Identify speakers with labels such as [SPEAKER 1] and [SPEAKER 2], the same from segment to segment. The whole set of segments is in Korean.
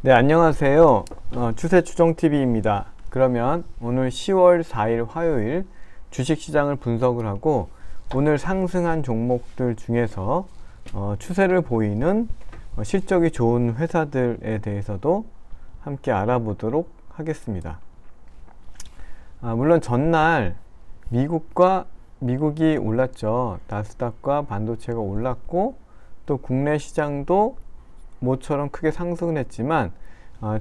[SPEAKER 1] 네, 안녕하세요. 추세 추정TV입니다. 그러면 오늘 10월 4일 화요일 주식시장을 분석을 하고 오늘 상승한 종목들 중에서 추세를 보이는 실적이 좋은 회사들에 대해서도 함께 알아보도록 하겠습니다. 물론 전날 미국이 올랐죠. 나스닥과 반도체가 올랐고 또 국내 시장도 모처럼 크게 상승을 했지만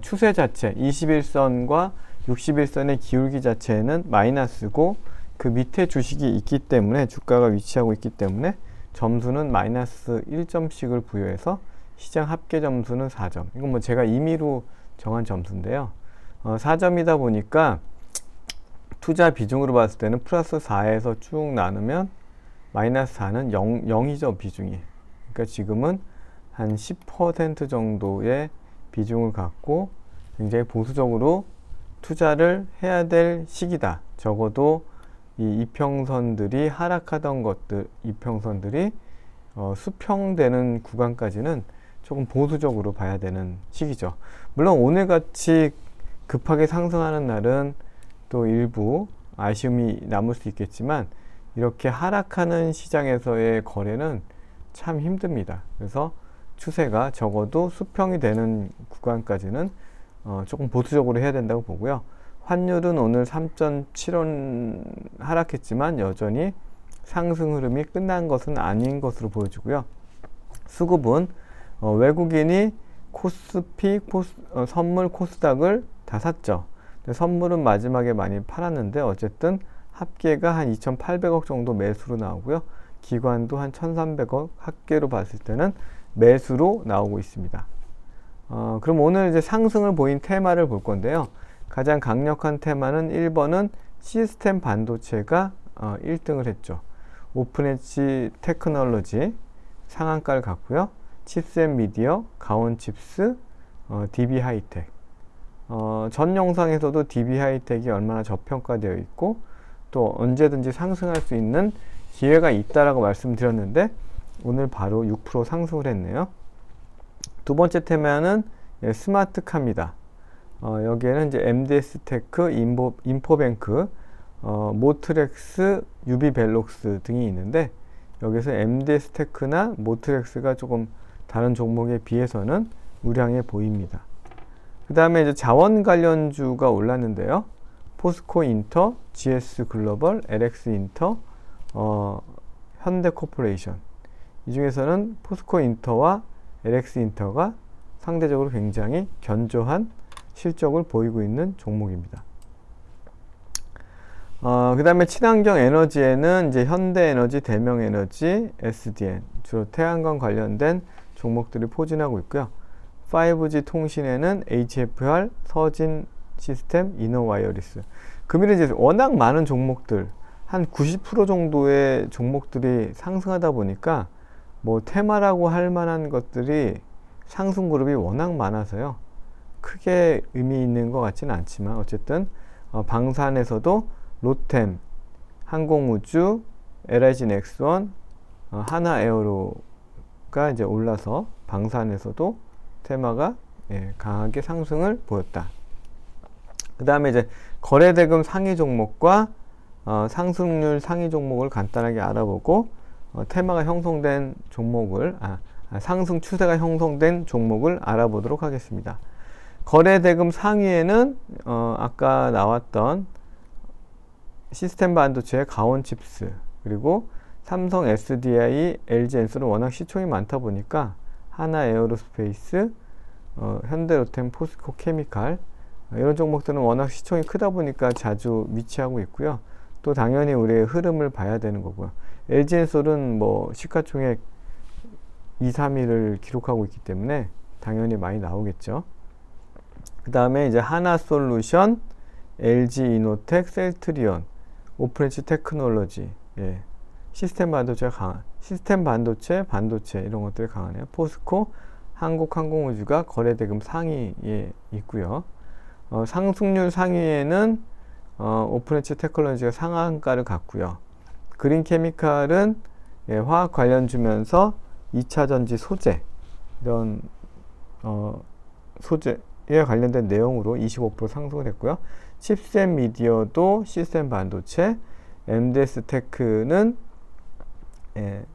[SPEAKER 1] 추세 자체 21선과 61선의 기울기 자체는 마이너스고 그 밑에 주식이 있기 때문에 주가가 위치하고 있기 때문에 점수는 마이너스 1점씩을 부여해서 시장 합계 점수는 4점. 이건 뭐 제가 임의로 정한 점수인데요. 4점이다 보니까 투자 비중으로 봤을 때는 플러스 4에서 쭉 나누면 마이너스 4는 0이죠, 비중이. 그러니까 지금은 한 10% 정도의 비중을 갖고 굉장히 보수적으로 투자를 해야 될 시기다. 적어도 이 이평선들이 하락하던 것들, 이평선들이 수평되는 구간까지는 조금 보수적으로 봐야 되는 시기죠. 물론 오늘같이 급하게 상승하는 날은 또 일부 아쉬움이 남을 수 있겠지만 이렇게 하락하는 시장에서의 거래는 참 힘듭니다. 그래서 추세가 적어도 수평이 되는 구간까지는 조금 보수적으로 해야 된다고 보고요. 환율은 오늘 3.7원 하락했지만 여전히 상승 흐름이 끝난 것은 아닌 것으로 보여지고요. 수급은 외국인이 코스피, 선물, 코스닥을 다 샀죠. 선물은 마지막에 많이 팔았는데 어쨌든 합계가 한 2,800억 정도 매수로 나오고요. 기관도 한 1,300억 합계로 봤을 때는 매수로 나오고 있습니다. 그럼 오늘 이제 상승을 보인 테마를 볼 건데요. 가장 강력한 테마는 1번은 시스템 반도체가 1등을 했죠. 오픈엣지 테크놀로지 상한가를 갔고요. 칩셋미디어, 가온칩스, DB하이텍. 전 영상에서도 DB하이텍이 얼마나 저평가되어 있고 또 언제든지 상승할 수 있는 기회가 있다라고 말씀드렸는데 오늘 바로 6% 상승을 했네요. 두 번째 테마는 스마트카입니다. 여기에는 이제 MDS테크, 인포뱅크, 모트렉스, 유비벨록스 등이 있는데 여기서 MDS테크나 모트렉스가 조금 다른 종목에 비해서는 우량해 보입니다. 그 다음에 이제 자원 관련주가 올랐는데요. 포스코인터, GS글로벌, LX인터, 현대코퍼레이션. 이 중에서는 포스코인터와 LX인터가 상대적으로 굉장히 견조한 실적을 보이고 있는 종목입니다. 그 다음에 친환경 에너지에는 이제 현대에너지, 대명에너지, SDN, 주로 태양광 관련된 종목들이 포진하고 있고요. 5G 통신에는 HFR, 서진 시스템, 이노와이어리스. 금일은 이제 워낙 많은 종목들, 한 90% 정도의 종목들이 상승하다 보니까 뭐 테마라고 할 만한 것들이 상승 그룹이 워낙 많아서요. 크게 의미 있는 것 같지는 않지만 어쨌든 방산에서도 로템, 항공우주, LIG넥스원, 하나에어로가 이제 올라서 방산에서도 테마가 강하게 상승을 보였다. 그 다음에 이제 거래대금 상위 종목과 상승률 상위 종목을 간단하게 알아보고 테마가 형성된 종목을 상승 추세가 형성된 종목을 알아보도록 하겠습니다. 거래대금 상위에는 아까 나왔던 시스템 반도체의 가온칩스 그리고 삼성 SDI, LG엔솔은 워낙 시총이 많다 보니까 하나에어로스페이스, 현대로템, 포스코케미칼 이런 종목들은 워낙 시총이 크다 보니까 자주 위치하고 있고요. 또 당연히 우리의 흐름을 봐야 되는 거고요. LG엔솔은 뭐 시가총액 2, 3위를 기록하고 있기 때문에 당연히 많이 나오겠죠. 그 다음에 이제 하나솔루션, LG이노텍, 셀트리온, 오픈엣지 테크놀로지, 시스템 반도체가 강한, 시스템 반도체 이런 것들이 강하네요. 포스코, 한국항공우주가 거래대금 상위에 있고요. 상승률 상위에는 오픈엣지 테크놀로지가 상한가를 갔고요. 그린케미칼은 화학 관련 주면서 2차전지 소재 이런 소재에 관련된 내용으로 25% 상승을 했고요. 칩셋 미디어도 시스템 반도체, MDS 테크는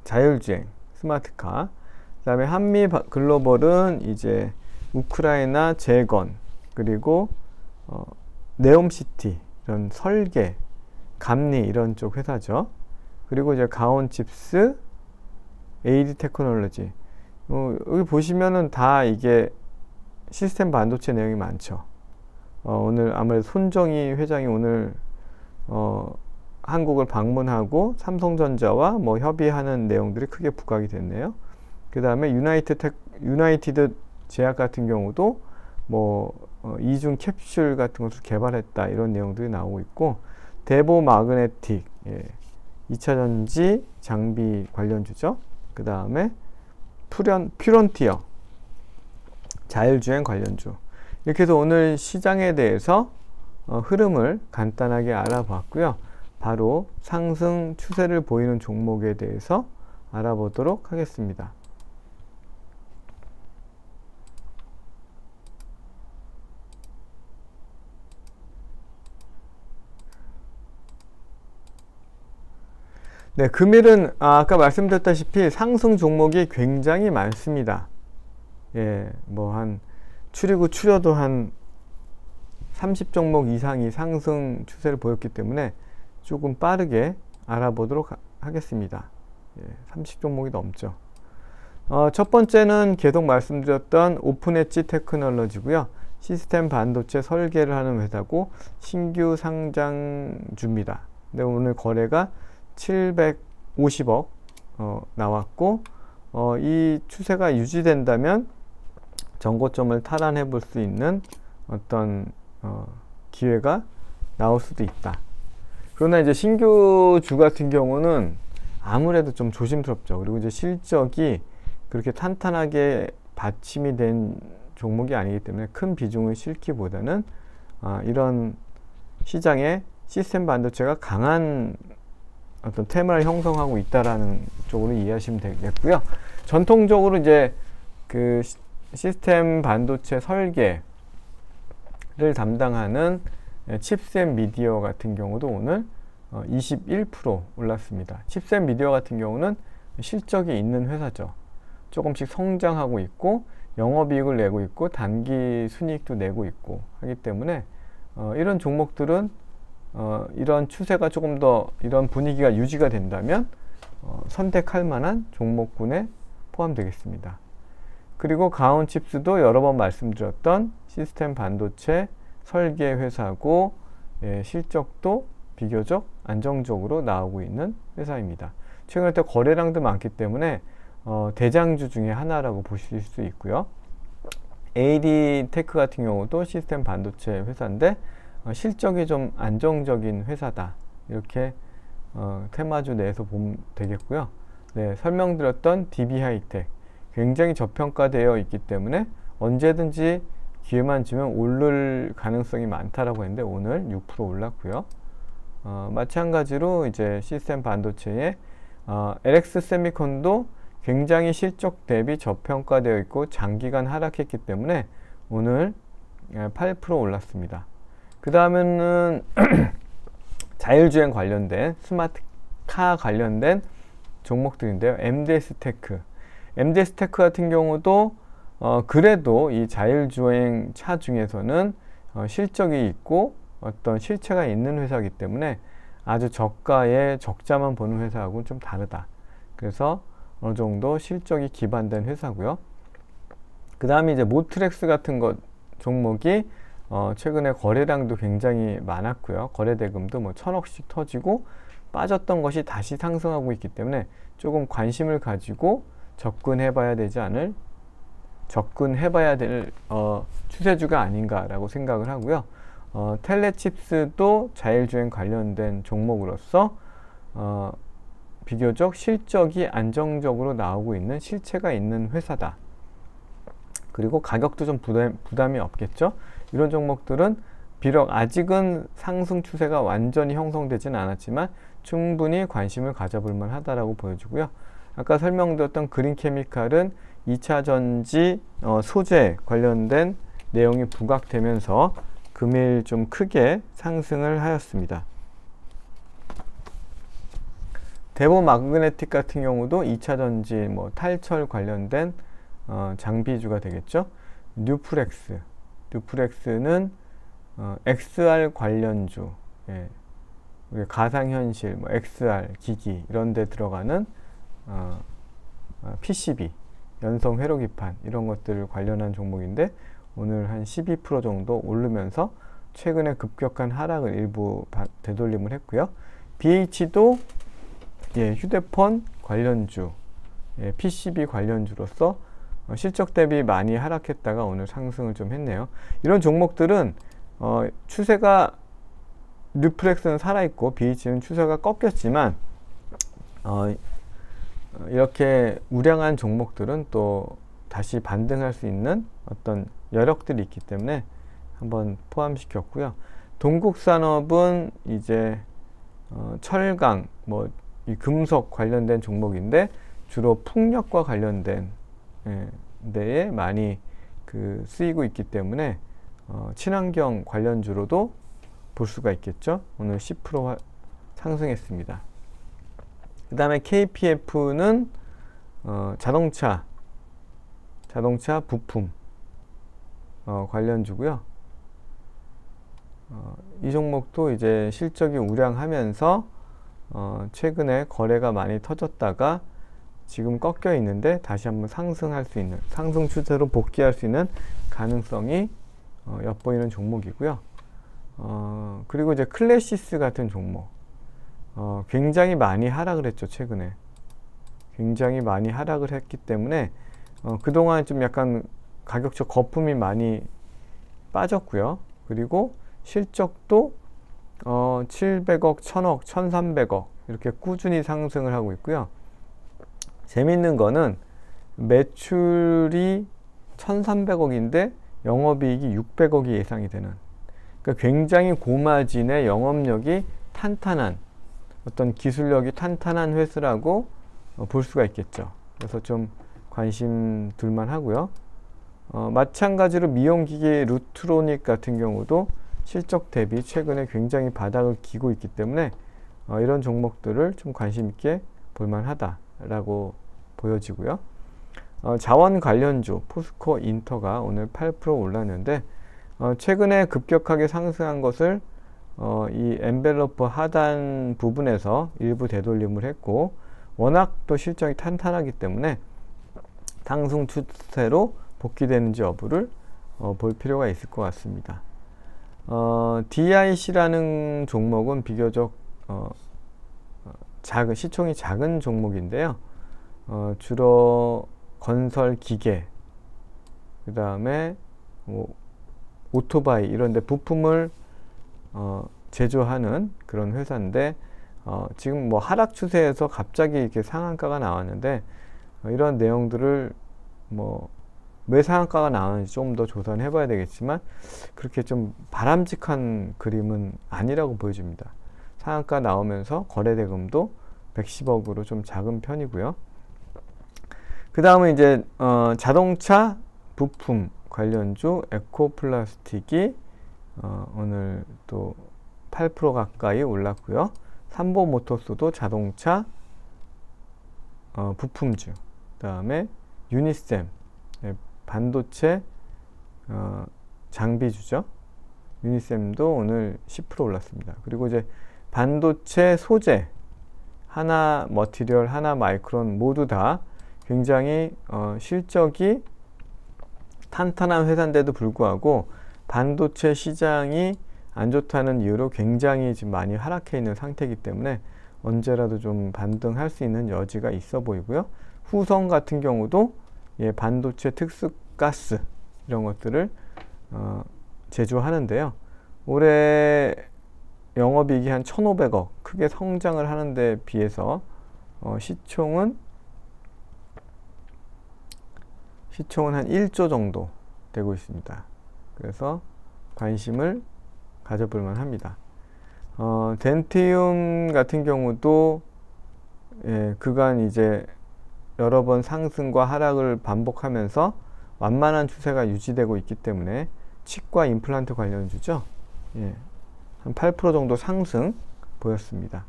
[SPEAKER 1] 자율주행, 스마트카, 그 다음에 한미 글로벌은 이제 우크라이나 재건, 그리고 네옴시티, 이런 설계, 감리 이런 쪽 회사죠. 그리고 이제 가온칩스, AD 테크놀로지. 여기 보시면은 다 이게 시스템 반도체 내용이 많죠. 오늘 아무래도 손정희 회장이 오늘 한국을 방문하고 삼성전자와 뭐 협의하는 내용들이 크게 부각이 됐네요. 그 다음에 유나이티드 제약 같은 경우도 뭐 이중 캡슐 같은 것을 개발했다 이런 내용들이 나오고 있고, 대보 마그네틱 2차 전지 장비 관련주죠. 그 다음에 퓨런티어 자율주행 관련주. 이렇게 해서 오늘 시장에 대해서 흐름을 간단하게 알아봤고요. 바로 상승 추세를 보이는 종목에 대해서 알아보도록 하겠습니다. 네, 금일은 아까 말씀드렸다시피 상승 종목이 굉장히 많습니다. 뭐 한 추려도 한 30종목 이상이 상승 추세를 보였기 때문에 조금 빠르게 알아보도록 하겠습니다. 30종목이 넘죠. 첫 번째는 계속 말씀드렸던 오픈엣지 테크놀로지고요. 시스템 반도체 설계를 하는 회사고 신규 상장주입니다. 근데 오늘 거래가 750억 나왔고, 이 추세가 유지된다면 전고점을 탈환해 볼 수 있는 어떤 기회가 나올 수도 있다. 그러나 이제 신규주 같은 경우는 아무래도 좀 조심스럽죠. 그리고 이제 실적이 그렇게 탄탄하게 받침이 된 종목이 아니기 때문에 큰 비중을 싣기보다는 이런 시장에 시스템 반도체가 강한 어떤 테마를 형성하고 있다라는 쪽으로 이해하시면 되겠고요. 전통적으로 이제 그 시스템 반도체 설계를 담당하는 칩셋 미디어 같은 경우도 오늘 21% 올랐습니다. 칩셋 미디어 같은 경우는 실적이 있는 회사죠. 조금씩 성장하고 있고 영업이익을 내고 있고 단기 순이익도 내고 있고 하기 때문에 이런 종목들은 이런 추세가 조금 더 이런 분위기가 유지가 된다면 선택할 만한 종목군에 포함되겠습니다. 그리고 가온칩스도 여러 번 말씀드렸던 시스템 반도체 설계 회사고, 실적도 비교적 안정적으로 나오고 있는 회사입니다. 최근에 또 거래량도 많기 때문에 대장주 중에 하나라고 보실 수 있고요. AD 테크 같은 경우도 시스템 반도체 회사인데 실적이 좀 안정적인 회사다, 이렇게 테마주 내에서 보면 되겠고요. 네, 설명드렸던 DB하이텍 굉장히 저평가되어 있기 때문에 언제든지 기회만 주면 오를 가능성이 많다라고 했는데 오늘 6% 올랐고요. 마찬가지로 이제 시스템 반도체의 LX 세미콘도 굉장히 실적 대비 저평가되어 있고 장기간 하락했기 때문에 오늘 8% 올랐습니다. 그 다음에는 자율주행 관련된 스마트카 관련된 종목들인데요. MDS 테크. MDS 테크 같은 경우도 그래도 이 자율주행 차 중에서는 실적이 있고 어떤 실체가 있는 회사이기 때문에 아주 저가에 적자만 보는 회사하고는 좀 다르다. 그래서 어느 정도 실적이 기반된 회사고요. 그 다음에 이제 모트렉스 같은 것 종목이 최근에 거래량도 굉장히 많았고요. 거래대금도 뭐 1000억씩 터지고 빠졌던 것이 다시 상승하고 있기 때문에 조금 관심을 가지고 접근해봐야 될 추세주가 아닌가라고 생각을 하고요. 텔레칩스도 자율주행 관련된 종목으로서 비교적 실적이 안정적으로 나오고 있는 실체가 있는 회사다. 그리고 가격도 좀 부담이 없겠죠. 이런 종목들은 비록 아직은 상승 추세가 완전히 형성되지는 않았지만 충분히 관심을 가져볼 만하다라고 보여주고요. 아까 설명드렸던 그린케미칼은 2차 전지 소재 관련된 내용이 부각되면서 금일 좀 크게 상승을 하였습니다. 대보 마그네틱 같은 경우도 2차 전지, 뭐 탈철 관련된 장비주가 되겠죠. 뉴프렉스는 XR 관련주, 예, 우리 가상현실, 뭐 XR 기기 이런 데 들어가는 PCB, 연성 회로기판 이런 것들 관련한 종목인데 오늘 한 12% 정도 오르면서 최근에 급격한 하락을 일부 되돌림을 했고요. BH도 예, 휴대폰 관련주, 예, PCB 관련주로서 실적 대비 많이 하락했다가 오늘 상승을 좀 했네요. 이런 종목들은 추세가 뉴프렉스는 살아있고 BH는 추세가 꺾였지만 이렇게 우량한 종목들은 또 다시 반등할 수 있는 어떤 여력들이 있기 때문에 한번 포함시켰고요. 동국산업은 이제 철강, 뭐 이 금속 관련된 종목인데 주로 풍력과 관련된 데에 많이 쓰이고 있기 때문에 친환경 관련주로도 볼 수가 있겠죠. 오늘 10% 상승했습니다. 그 다음에 KPF는 자동차 부품 관련주고요. 이 종목도 이제 실적이 우량하면서 최근에 거래가 많이 터졌다가 지금 꺾여 있는데 다시 한번 상승할 수 있는, 상승 추세로 복귀할 수 있는 가능성이 엿보이는 종목이고요. 그리고 이제 클래시스 같은 종목, 굉장히 많이 하락을 했죠. 최근에 굉장히 많이 하락을 했기 때문에 그동안 좀 약간 가격적 거품이 많이 빠졌고요. 그리고 실적도 700억, 1000억, 1300억 이렇게 꾸준히 상승을 하고 있고요. 재밌는 거는 매출이 1300억인데 영업이익이 600억이 예상이 되는, 그러니까 굉장히 고마진의 영업력이 탄탄한, 어떤 기술력이 탄탄한 회사라고 볼 수가 있겠죠. 그래서 좀 관심 둘만 하고요. 마찬가지로 미용기기 루트로닉 같은 경우도 실적 대비 최근에 굉장히 바닥을 기고 있기 때문에 이런 종목들을 좀 관심 있게 볼만하다라고 보여지고요. 자원 관련주 포스코 인터가 오늘 8% 올랐는데 최근에 급격하게 상승한 것을 이 엔벨로프 하단 부분에서 일부 되돌림을 했고, 워낙 또 실적이 탄탄하기 때문에 상승 추세로 복귀되는지 여부를 볼 필요가 있을 것 같습니다. DIC라는 종목은 비교적 시총이 작은 종목인데요. 주로 건설 기계, 그 다음에 오토바이 이런 데 부품을 제조하는 그런 회사인데 지금 뭐 하락 추세에서 갑자기 이렇게 상한가가 나왔는데 이런 내용들을 왜 상한가가 나왔는지 좀 더 조사를 해봐야 되겠지만 그렇게 좀 바람직한 그림은 아니라고 보여집니다. 상한가 나오면서 거래대금도 110억으로 좀 작은 편이고요. 그 다음은 이제 자동차 부품 관련주 에코플라스틱이 오늘 또 8% 가까이 올랐고요. 삼보모터스도 자동차 부품주, 그 다음에 유니셈 반도체 장비주죠. 유니셈도 오늘 10% 올랐습니다. 그리고 이제 반도체 소재, 하나 머티리얼, 하나 마이크론 모두 다 굉장히 실적이 탄탄한 회사인데도 불구하고 반도체 시장이 안 좋다는 이유로 굉장히 지금 많이 하락해 있는 상태이기 때문에 언제라도 좀 반등할 수 있는 여지가 있어 보이고요. 후성 같은 경우도 반도체 특수가스 이런 것들을 제조하는데요. 올해 영업이익이 한 1,500억 크게 성장을 하는 데 비해서 시총은 한 1조 정도 되고 있습니다. 그래서 관심을 가져볼 만합니다. 덴티움 같은 경우도 그간 이제 여러 번 상승과 하락을 반복하면서 완만한 추세가 유지되고 있기 때문에 치과 임플란트 관련주죠. 예, 한 8% 정도 상승 보였습니다.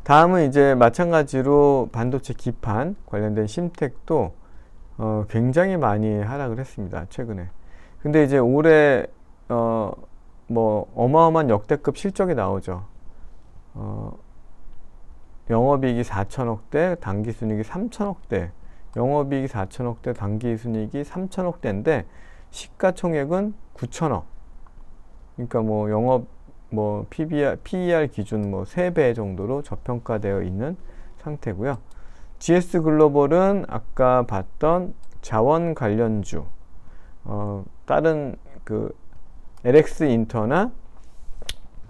[SPEAKER 1] 다음은 이제 마찬가지로 반도체 기판 관련된 심텍도 굉장히 많이 하락을 했습니다. 최근에. 근데 이제 올해 뭐 어마어마한 역대급 실적이 나오죠. 영업이익이 4천억대, 당기순이익이 3천억대, 영업이익이 4천억대, 당기순이익이 3천억대인데 시가총액은 9천억. 그러니까 뭐 영업 PER 기준 3배 정도로 저평가되어 있는 상태고요. GS 글로벌은 아까 봤던 자원 관련주, 다른 그 LX 인터나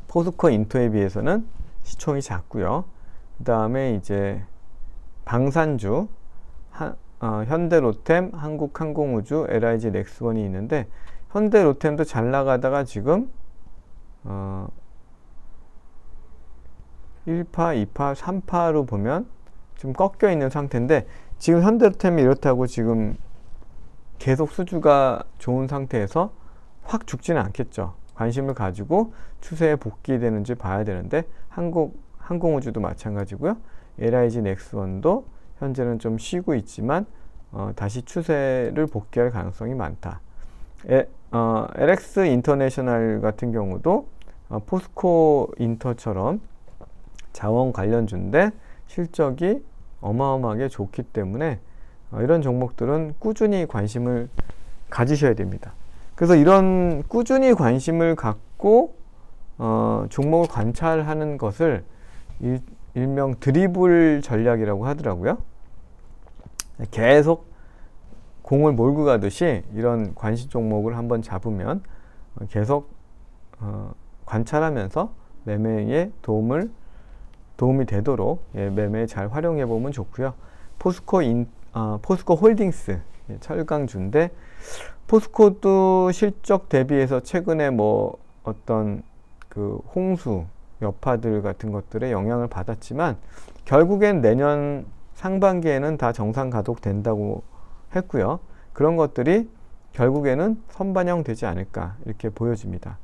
[SPEAKER 1] 포스코 인터에 비해서는 시총이 작고요. 그 다음에 이제 방산주, 현대로템, 한국항공우주, LIG 넥스원이 있는데 현대로템도 잘 나가다가 지금 1파, 2파, 3파로 보면 좀 꺾여 있는 상태인데 지금 현대로템이 이렇다고 지금 계속 수주가 좋은 상태에서 확 죽지는 않겠죠. 관심을 가지고 추세에 복귀되는지 봐야 되는데 항공우주도 마찬가지고요. LIG 넥스원도 현재는 좀 쉬고 있지만 다시 추세를 복귀할 가능성이 많다. LX 인터내셔널 같은 경우도 포스코 인터처럼 자원 관련주인데 실적이 어마어마하게 좋기 때문에 이런 종목들은 꾸준히 관심을 가지셔야 됩니다. 그래서 이런 꾸준히 관심을 갖고 종목을 관찰하는 것을 일명 드리블 전략이라고 하더라고요. 계속 공을 몰고 가듯이 이런 관심 종목을 한번 잡으면 계속 관찰하면서 매매에 도움이 되도록 매매에 잘 활용해 보면 좋고요. 포스코 홀딩스 철강주인데 포스코도 실적 대비해서 최근에 뭐 어떤 그 홍수 여파들 같은 것들에 영향을 받았지만 결국엔 내년 상반기에는 다 정상 가동된다고 했고요. 그런 것들이 결국에는 선반영 되지 않을까 이렇게 보여집니다.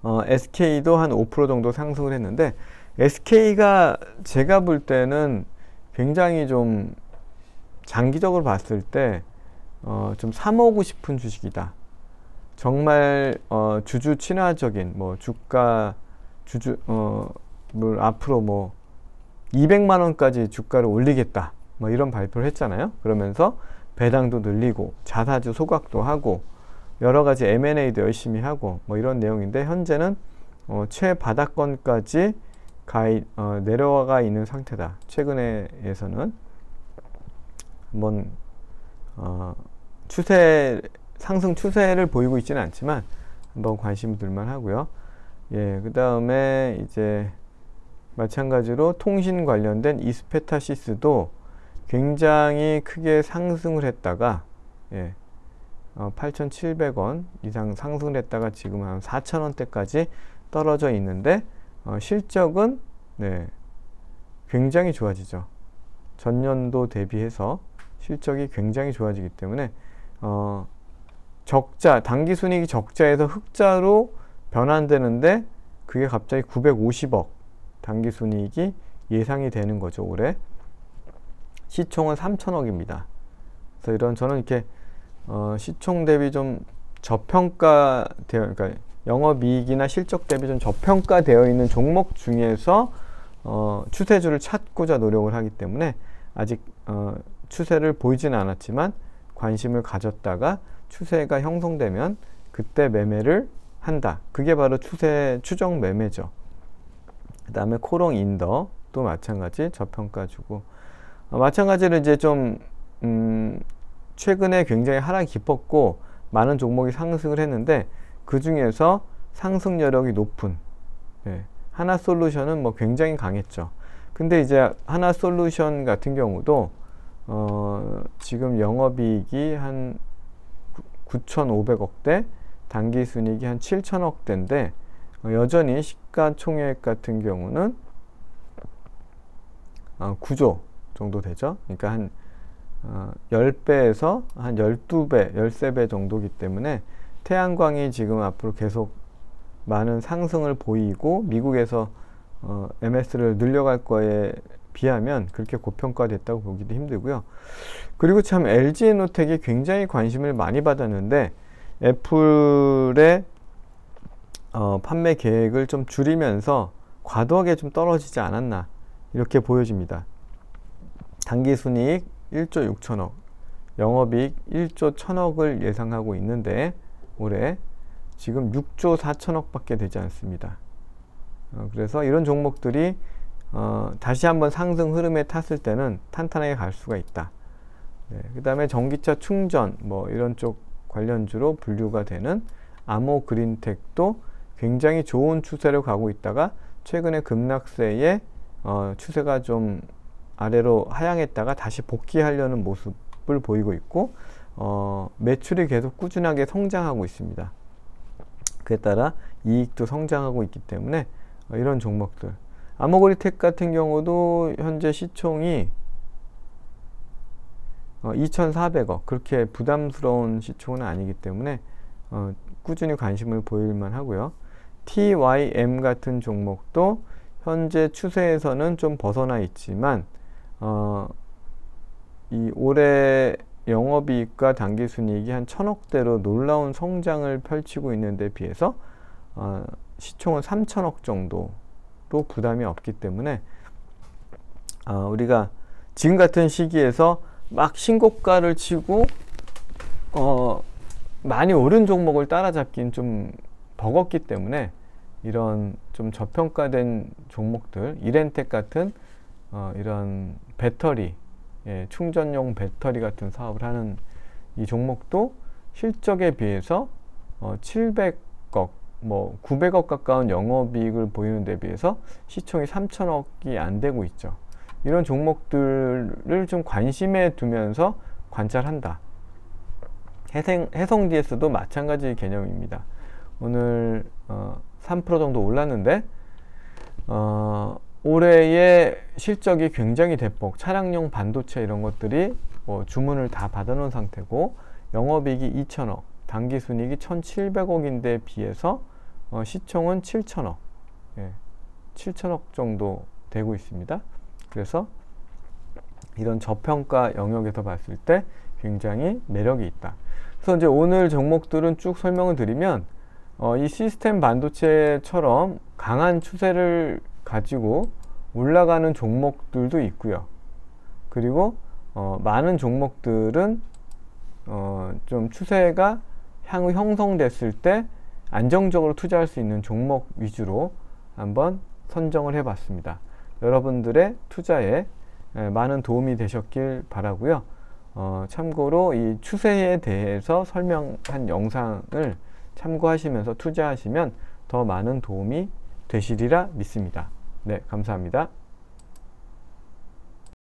[SPEAKER 1] SK도 한 5% 정도 상승을 했는데 SK가 제가 볼 때는 굉장히 좀 장기적으로 봤을 때 좀 사모으고 싶은 주식이다. 정말 주주 친화적인 앞으로 200만 원까지 주가를 올리겠다. 이런 발표를 했잖아요. 그러면서 배당도 늘리고 자사주 소각도 하고 여러 가지 M&A도 열심히 하고 이런 내용인데 현재는 최바닥권까지 내려가 있는 상태다. 최근에에서는 한번 상승 추세를 보이고 있지는 않지만 한번 관심 들만 하고요. 예, 그 다음에 이제 마찬가지로 통신 관련된 이스페타시스도 굉장히 크게 상승을 했다가 8,700원 이상 상승을 했다가 지금 한 4,000원대까지 떨어져 있는데 실적은 굉장히 좋아지죠. 전년도 대비해서 실적이 굉장히 좋아지기 때문에 당기순이익이 적자에서 흑자로 변환되는데 그게 갑자기 950억 당기순이익이 예상이 되는 거죠. 올해 시총은 3천억입니다. 그래서 저는 이렇게 시총 대비 좀 그러니까 영업이익이나 실적 대비 좀 저평가되어 있는 종목 중에서 추세주를 찾고자 노력을 하기 때문에 아직 추세를 보이지는 않았지만 관심을 가졌다가 추세가 형성되면 그때 매매를 한다. 그게 바로 추정 매매죠. 그 다음에 코롱 인더 또 마찬가지 저평가주고 마찬가지로 이제 좀 최근에 굉장히 하락이 깊었고 많은 종목이 상승을 했는데 그 중에서 상승 여력이 높은 하나솔루션은 굉장히 강했죠. 근데 이제 하나솔루션 같은 경우도 지금 영업이익이 한 9,500억대, 당기순이익이 한 7,000억대인데 여전히 시가총액 같은 경우는 9조 정도 되죠. 그러니까 한 10배에서 한 12배, 13배 정도이기 때문에 태양광이 지금 앞으로 계속 많은 상승을 보이고 미국에서 MS를 늘려갈 거에 비하면 그렇게 고평가됐다고 보기도 힘들고요. 그리고 참 LG에너텍이 굉장히 관심을 많이 받았는데 애플의 판매 계획을 좀 줄이면서 과도하게 좀 떨어지지 않았나 이렇게 보여집니다. 당기순이익 1조 6천억, 영업이익 1조 1천억을 예상하고 있는데 올해 지금 6조 4천억 밖에 되지 않습니다. 그래서 이런 종목들이 다시 한번 상승 흐름에 탔을 때는 탄탄하게 갈 수가 있다. 네, 그 다음에 전기차 충전 뭐 이런 쪽 관련주로 분류가 되는 아모그린텍도 굉장히 좋은 추세로 가고 있다가 최근에 급락세에 추세가 좀 아래로 하향했다가 다시 복귀하려는 모습을 보이고 있고 매출이 계속 꾸준하게 성장하고 있습니다. 그에 따라 이익도 성장하고 있기 때문에 이런 종목들, 아모그린텍 같은 경우도 현재 시총이 2,400억, 그렇게 부담스러운 시총은 아니기 때문에 꾸준히 관심을 보일만 하고요. TYM 같은 종목도 현재 추세에서는 좀 벗어나 있지만 이 올해 영업이익과 당기순이익이 한 1,000억대로 놀라운 성장을 펼치고 있는 데 비해서 시총은 3,000억 정도로 부담이 없기 때문에 우리가 지금 같은 시기에서 막 신고가를 치고 많이 오른 종목을 따라잡긴 좀 버겁기 때문에 이런 좀 저평가된 종목들, 이렌텍 같은 이런 배터리, 충전용 배터리 같은 사업을 하는 이 종목도 실적에 비해서 700억, 뭐 900억 가까운 영업이익을 보이는 데 비해서 시총이 3천억이 안 되고 있죠. 이런 종목들을 좀 관심에 두면서 관찰한다. 해성DS도 마찬가지 개념입니다. 오늘 3% 정도 올랐는데 올해의 실적이 굉장히 대폭, 차량용 반도체 이런 것들이 주문을 다 받아놓은 상태고 영업이익이 2천억, 당기순이익이 1,700억인데 비해서 시총은 7천억, 7천억 정도 되고 있습니다. 그래서 이런 저평가 영역에서 봤을 때 굉장히 매력이 있다. 그래서 이제 오늘 종목들은 쭉 설명을 드리면 이 시스템 반도체처럼 강한 추세를 가지고 올라가는 종목들도 있고요. 그리고 많은 종목들은 좀 추세가 향후 형성됐을 때 안정적으로 투자할 수 있는 종목 위주로 한번 선정을 해 봤습니다. 여러분들의 투자에 많은 도움이 되셨길 바라고요. 참고로 이 추세에 대해서 설명한 영상을 참고하시면서 투자하시면 더 많은 도움이 되시리라 믿습니다. 네, 감사합니다.